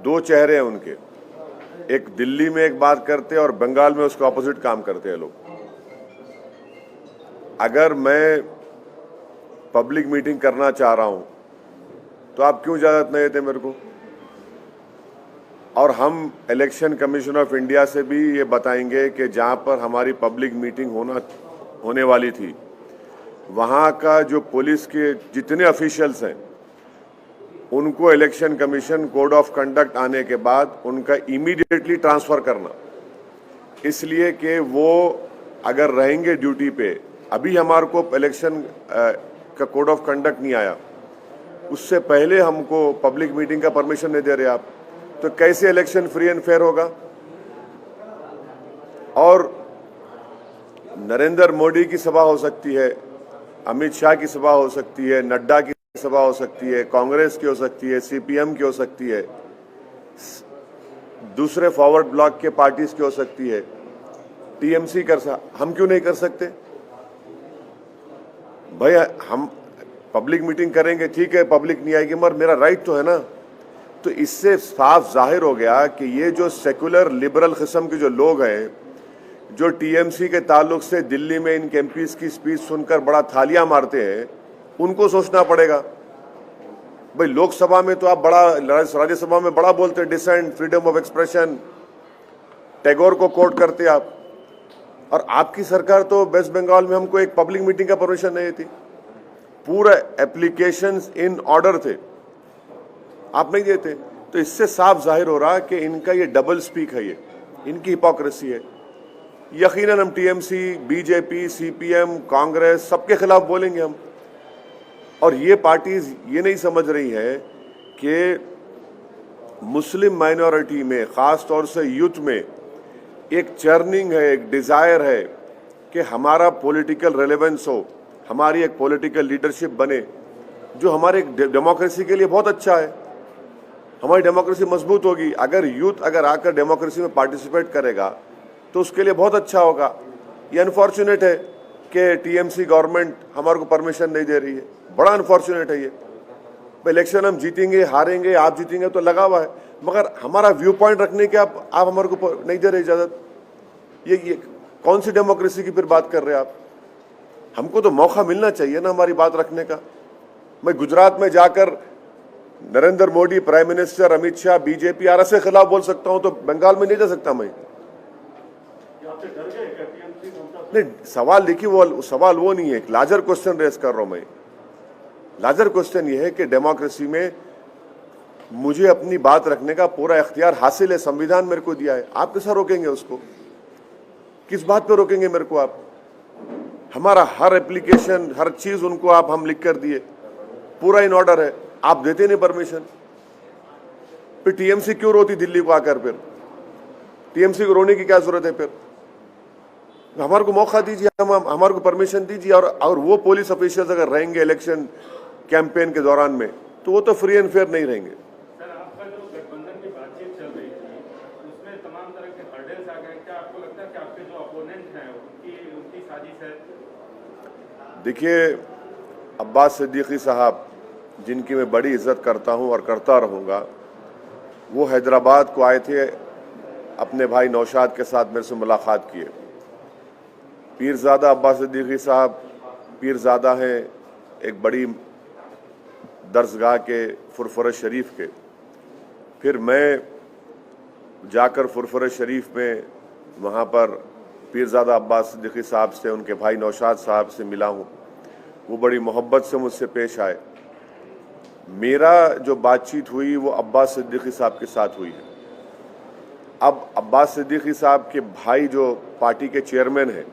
दो चेहरे हैं उनके, एक दिल्ली में एक बात करते हैं और बंगाल में उसके ऑपोजिट काम करते हैं लोग। अगर मैं पब्लिक मीटिंग करना चाह रहा हूं तो आप क्यों इजाजत नहीं देते मेरे को? और हम इलेक्शन कमीशन ऑफ इंडिया से भी ये बताएंगे कि जहां पर हमारी पब्लिक मीटिंग होने वाली थी, वहां का जो पुलिस के जितने ऑफिशियल्स हैं उनको election commission code of conduct आने के बाद उनका इमीडिएटली ट्रांसफर करना, इसलिए कि वो अगर रहेंगे ड्यूटी पे। अभी हमारे को इलेक्शन का कोड ऑफ कंडक्ट नहीं आया, उससे पहले हमको पब्लिक मीटिंग का परमिशन नहीं दे रहे आप, तो कैसे इलेक्शन फ्री एंड फेयर होगा? और नरेंद्र मोदी की सभा हो सकती है, अमित शाह की सभा हो सकती है, नड्डा की सभा हो सकती है, कांग्रेस की हो सकती है, सीपीएम की हो सकती है, दूसरे फॉरवर्ड ब्लॉक के पार्टीज की हो सकती है, टीएमसी हम क्यों नहीं कर सकते भाई? हम पब्लिक मीटिंग करेंगे, ठीक है, पब्लिक नहीं आएगी मगर मेरा राइट तो है ना। तो इससे साफ जाहिर हो गया कि ये जो सेकुलर लिबरल किस्म के जो लोग हैं, जो टीएमसी के ताल्लुक से दिल्ली में इन एमपीज की स्पीच सुनकर बड़ा थालियां मारते हैं, उनको सोचना पड़ेगा। भाई लोकसभा में तो आप बड़ा, राज्यसभा में बड़ा बोलते हैं, dissent, freedom of expression, Tagore को कोट करते आप, और आपकी सरकार तो वेस्ट बंगाल में हमको एक पब्लिक मीटिंग का परमिशन नहीं थी, पूरा एप्लीकेशंस इन ऑर्डर थे, आप नहीं देते। तो इससे साफ जाहिर हो रहा कि इनका ये डबल स्पीक है, ये इनकी हिपोक्रेसी है। यकीनन हम टीएमसी, बीजेपी, सीपीएम, कांग्रेस सबके खिलाफ बोलेंगे हम। और ये पार्टीज ये नहीं समझ रही है कि मुस्लिम माइनॉरिटी में, खास तौर से यूथ में एक चर्निंग है, एक डिजायर है कि हमारा पॉलिटिकल रेलेवेंस हो, हमारी एक पॉलिटिकल लीडरशिप बने, जो हमारे डेमोक्रेसी के लिए बहुत अच्छा है। हमारी डेमोक्रेसी मजबूत होगी अगर यूथ अगर आकर डेमोक्रेसी में पार्टिसिपेट करेगा, तो उसके लिए बहुत अच्छा होगा। ये अनफॉर्चुनेट है कि टीएमसी गवर्नमेंट हमारे को परमिशन नहीं दे रही है, बड़ा अनफॉर्चुनेट है ये। इलेक्शन हम जीतेंगे, हारेंगे, आप जीतेंगे तो लगा हुआ है, मगर हमारा व्यू पॉइंट रखने के आप हमारे को नहीं दे रहे इजाजत। ये कौन सी डेमोक्रेसी की फिर बात कर रहे हैं आप? हमको तो मौका मिलना चाहिए ना हमारी बात रखने का। मैं गुजरात में जाकर Narendra Modi, prime minister, Amit Shah, BJP आर के खिलाफ बोल सकता हूं, तो बंगाल में नहीं जा सकता मैं? नहीं, सवाल देखिए, वो सवाल वो नहीं है, एक लार्जर क्वेश्चन रेस कर रहा हूं मैं। लार्जर क्वेश्चन ये है कि डेमोक्रेसी में मुझे अपनी बात रखने का पूरा इख्तियार हासिल है, संविधान मेरे को दिया है। आप कैसा रोकेंगे उसको? किस बात पे रोकेंगे मेरे को आप? हमारा हर एप्लीकेशन, हर चीज उनको हम लिख कर दिए, पूरा इन ऑर्डर है, आप देते नहीं परमिशन। फिर टीएमसी क्यों रोती दिल्ली को आकर? फिर टीएमसी को रोने की क्या जरूरत है? फिर हमारे को मौका दीजिए, हमारे को परमिशन दीजिए। और वो पुलिस ऑफिसर्स अगर रहेंगे इलेक्शन कैंपेन के दौरान में, तो वो तो फ्री एंड फेयर नहीं रहेंगे। सर, आपका जो गठबंधन की बातचीत चल रही थी, उसमें तमाम तरह के हर्डल्स आ गए। क्या आपको लगता है कि आपके जो अपोनेंट हैं उनकी साजिश है? देखिए, अब्बास सिद्दीकी साहब, जिनकी मैं बड़ी इज्जत करता हूं और करता रहूंगा, वो हैदराबाद को आए थे, अपने भाई नौशाद के साथ मेरे से मुलाकात किए। पीरजादा अब्बास सिद्दीकी साहब पीरजादा हैं एक बड़ी दरसगाह के, फुरफुरा शरीफ के। फिर मैं जाकर फुरफुरा शरीफ में वहाँ पर पीरजादा अब्बास सिद्दीकी साहब से, उनके भाई नौशाद साहब से मिला हूँ। वो बड़ी मोहब्बत से मुझसे पेश आए। मेरा जो बातचीत हुई वो अब्बास सिद्दीकी साहब के साथ हुई है। अब अब्बास सिद्दीकी साहब के भाई जो पार्टी के चेयरमैन हैं,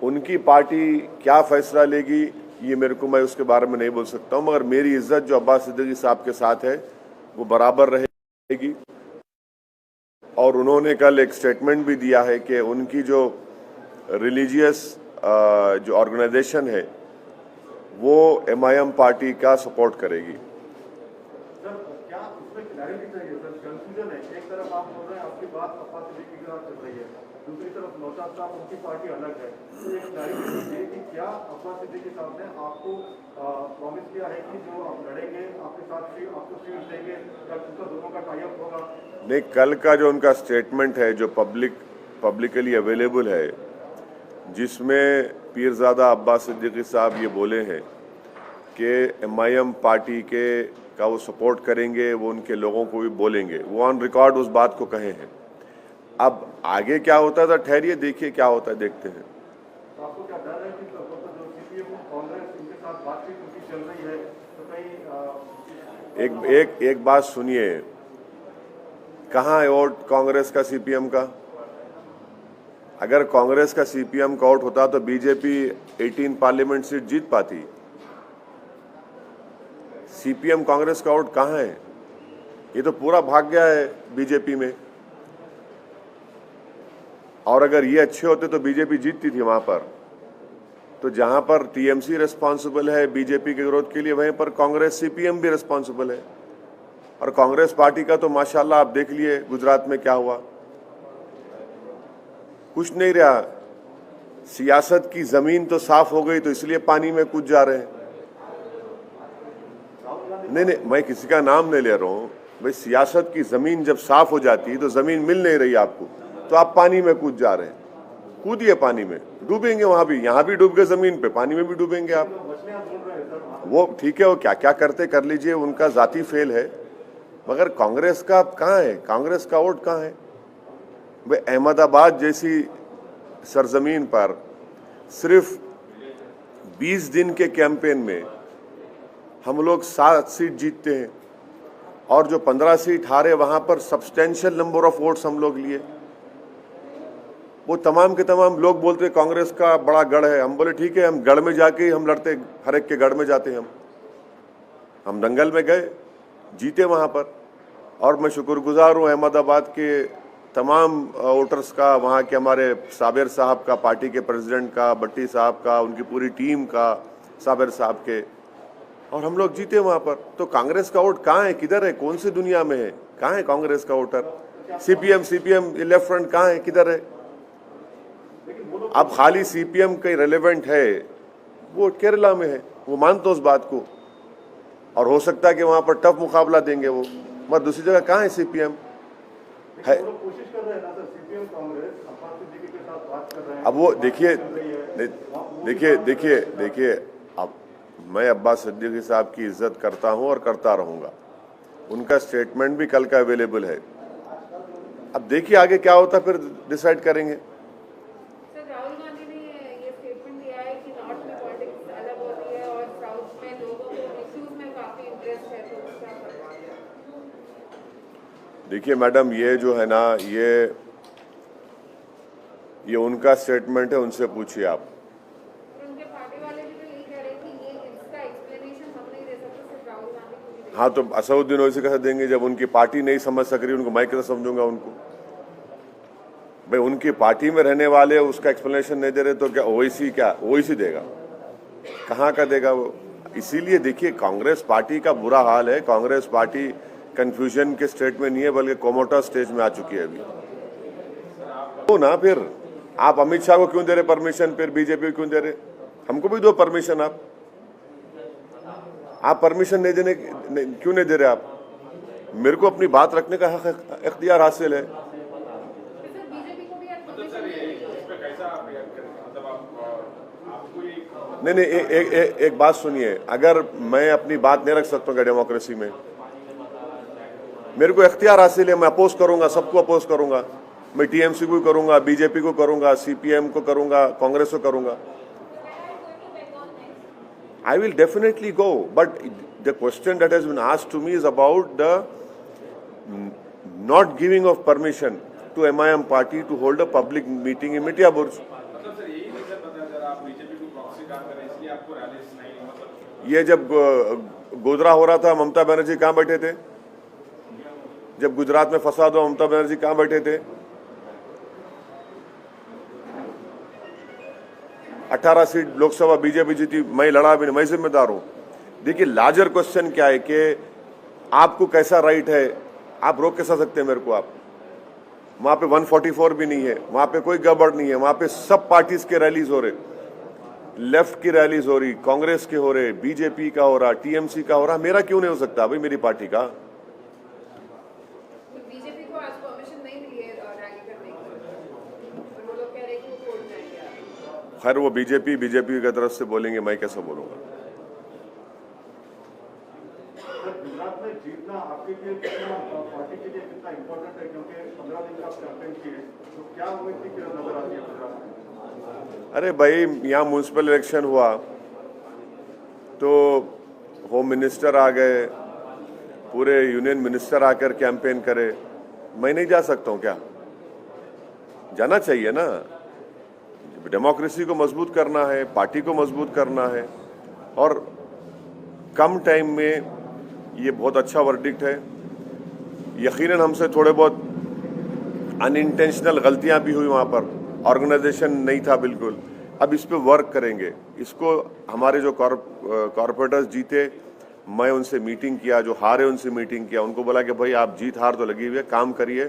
उनकी पार्टी क्या फैसला लेगी ये मेरे को, मैं उसके बारे में नहीं बोल सकता हूँ, मगर मेरी इज्जत जो अब्बास सिद्दीकी साहब के साथ है वो बराबर रहेगी। और उन्होंने कल एक स्टेटमेंट भी दिया है कि उनकी जो रिलीजियस जो ऑर्गेनाइजेशन है वो एमआईएम पार्टी का सपोर्ट करेगी। सर, क्या उसमें क्लैरिटी चाहिए सर, कंफ्यूजन है। एक तरफ आप बोल रहे हैं आपकी बात अब्बास सिद्दीकी के साथ चल रही है, दूसरी तरफ नौशाद साहब उनकी पार्टी अलग है। तो एक क्लैरिटी चाहिए कि क्या अब्बास सिद्दीकी साहब ने आपको प्रॉमिस किया है कि जो आप लड़ेंगे आपके साथ आपको सीट देंगे या उनका दोनों का टाई अप होगा? नहीं, कल का जो उनका स्टेटमेंट है जो पब्लिकली अवेलेबल है, जिसमें पीरजादा अब्बास सिद्दीकी साहब ये बोले हैं कि MIM पार्टी का वो सपोर्ट करेंगे, वो उनके लोगों को भी बोलेंगे, वो ऑन रिकॉर्ड उस बात को कहे हैं। अब आगे क्या होता है तो ठहरिए, देखिए क्या होता है, देखते हैं। तो आपको क्या डर है कि जो CPM कांग्रेस इनके साथ बातचीत उनकी चल रही है तो कहीं एक बात सुनिए, कहाँ है वोट कांग्रेस का CPM का? अगर कांग्रेस का CPM का वोट होता तो बीजेपी 18 पार्लियामेंट सीट जीत पाती। CPM कांग्रेस का वोट कहाँ है? ये तो पूरा भाग गया है बीजेपी में। और अगर ये अच्छे होते तो बीजेपी जीतती थी वहां पर। तो जहां पर TMC रिस्पॉन्सिबल है बीजेपी के विरोध के लिए, वहीं पर कांग्रेस CPM भी रिस्पॉन्सिबल है। और कांग्रेस पार्टी का तो माशाल्लाह आप देख लिए गुजरात में क्या हुआ, कुछ नहीं रहा। सियासत की जमीन तो साफ हो गई तो इसलिए पानी में कूद जा रहे हैं। नहीं, मैं किसी का नाम नहीं ले रहा हूं भाई। सियासत की जमीन जब साफ हो जाती है तो जमीन मिल नहीं रही आपको, तो आप पानी में कूद जा रहे हैं। कूदिए पानी में, डूबेंगे वहां भी, यहां भी डूब गए जमीन पे, पानी में भी डूबेंगे आप। वो ठीक है, वो क्या क्या करते कर लीजिए, उनका जाती फेल है। मगर कांग्रेस का कहाँ है? कांग्रेस का वोट कहाँ है भाई? अहमदाबाद जैसी सरजमीन पर सिर्फ 20 दिन के कैंपेन में हम लोग 7 सीट जीतते हैं, और जो 15 सीट हारे वहां पर सब्सटेंशियल नंबर ऑफ वोट्स हम लोग लिए। वो तमाम के तमाम लोग बोलते कांग्रेस का बड़ा गढ़ है। हम बोले ठीक है, हम गढ़ में जाके ही हम लड़ते, हर एक के गढ़ में जाते हैं। हम दंगल में गए, जीते वहां पर। और मैं शुक्रगुजार हूँ अहमदाबाद के तमाम वोटर्स का, वहाँ के हमारे साबिर साहब का, पार्टी के प्रेसिडेंट का, भट्टी साहब का, उनकी पूरी टीम का, साबिर साहब के, और हम लोग जीते वहाँ पर। तो कांग्रेस का वोट कहाँ है? किधर है? कौन सी दुनिया में है? कहाँ है कांग्रेस का वोटर? CPM लेफ्ट फ्रंट कहाँ है? किधर है? अब खाली CPM का रेलेवेंट है, वो केरला में है, वो मानते उस बात को, और हो सकता है कि वहां पर टफ मुकाबला देंगे वो। मगर दूसरी जगह कहाँ है CPM है? कोशिश कर रहे हैं ना सर, CPM कांग्रेस अब्बास सिद्दीकी के साथ बात कर रहे हैं। अब वो देखिए, अब मैं अब्बास सिद्दीकी साहब की इज्जत करता हूं और करता रहूंगा। उनका स्टेटमेंट भी कल का अवेलेबल है। अब देखिए आगे क्या होता, फिर डिसाइड करेंगे। सर, राहुल गांधी ने ये स्टेटमेंट दिया है कि नॉर्थ में पॉलिटिक्स अलग हो रही है और साउथ में लोगों को इश्यूज में काफी इंटरेस्ट है, तो क्या करें? देखिए मैडम, ये जो है ना, ये उनका स्टेटमेंट है, उनसे पूछिए आप। उनके पार्टी वाले भी तो यही कह रहे हैं कि ये इसका एक्सप्लेनेशन हम नहीं दे सकते, सिर्फ राहुल गांधी को भी। हाँ, तो असदुद्दीन ओवैसी कैसे देंगे जब उनकी पार्टी नहीं समझ सक रही? उनको मैं कैसे समझूंगा उनको? भाई उनकी पार्टी में रहने वाले उसका एक्सप्लेनेशन नहीं दे रहे तो क्या ओवैसी देगा? कहाँ का देगा वो? इसीलिए देखिए, कांग्रेस पार्टी का बुरा हाल है। कांग्रेस पार्टी कंफ्यूजन के स्टेट में नहीं है, बल्कि कोमोटा स्टेज में आ चुकी है अभी। तो ना फिर आप अमित शाह को क्यों दे रहे परमिशन? फिर बीजेपी को क्यों दे रहे? हमको भी दो परमिशन। आप परमिशन नहीं देने क्यों नहीं दे रहे? आप, मेरे को अपनी बात रखने का हक, इख्तियार हासिल है। नहीं, एक बात सुनिए, अगर मैं अपनी बात नहीं रख सकता हूँ डेमोक्रेसी में, मेरे को इख्तियार हासिल है, मैं अपोज करूंगा, सबको अपोज करूंगा। मैं TMC को करूंगा, बीजेपी को करूंगा, CPM को करूंगा, कांग्रेस को करूंगा। I will definitely go, but the question that has been asked to me is about the not giving of permission to MIM party to hold a public meeting in Mithia Burj. ये जब गोधरा हो रहा था, ममता बनर्जी कहाँ बैठे थे? जब गुजरात में फसाद हुआ, ममता बनर्जी कहाँ बैठे थे? 18 सीट लोकसभा बीजेपी जीती, मैं लड़ा भी नहीं, मैं जिम्मेदार हूं। देखिए, लार्जर क्वेश्चन क्या है कि आपको कैसा राइट है आप रोक कैसा सकते हैं मेरे को? आप वहां पे 144 भी नहीं है, वहां पे कोई गड़बड़ नहीं है, वहां पे सब पार्टीज के रैलीज हो रहे, लेफ्ट की रैलीज हो रही, कांग्रेस के हो रहे, बीजेपी का हो रहा, टीएमसी का हो रहा, मेरा क्यों नहीं हो सकता भाई, मेरी पार्टी का? बीजेपी को आज परमिशन नहीं मिली है रैली करने की, और वो लोग कह रहे हैं कि वो कोर्ट जाएंगे। खैर वो बीजेपी की तरफ से बोलेंगे, मैं कैसे बोलूंगा? गुजरात में जीतना आपके लिए कितना पार्टी के लिए कितना इम्पोर्टेंट है, क्योंकि 15 दिन का आप कैंपेन किए, तो क्या उम्मीद की नजर आती है गुजरात में? अरे भाई, यहाँ म्यूनसिपल इलेक्शन हुआ तो होम मिनिस्टर आ गए, पूरे यूनियन मिनिस्टर आकर कैंपेन करे, मैं नहीं जा सकता हूँ क्या? जाना चाहिए ना। डेमोक्रेसी को मजबूत करना है, पार्टी को मजबूत करना है, और कम टाइम में ये बहुत अच्छा वर्डिक्ट है। यकीनन हमसे थोड़े बहुत अनइंटेंशनल गलतियां भी हुई, वहाँ पर ऑर्गेनाइजेशन नहीं था बिल्कुल। अब इस पे वर्क करेंगे। इसको हमारे जो कॉर्पोरेटर्स जीते, मैं उनसे मीटिंग किया, जो हारे उनसे मीटिंग किया, उनको बोला कि भाई आप जीत हार तो लगी हुई है, काम करिए,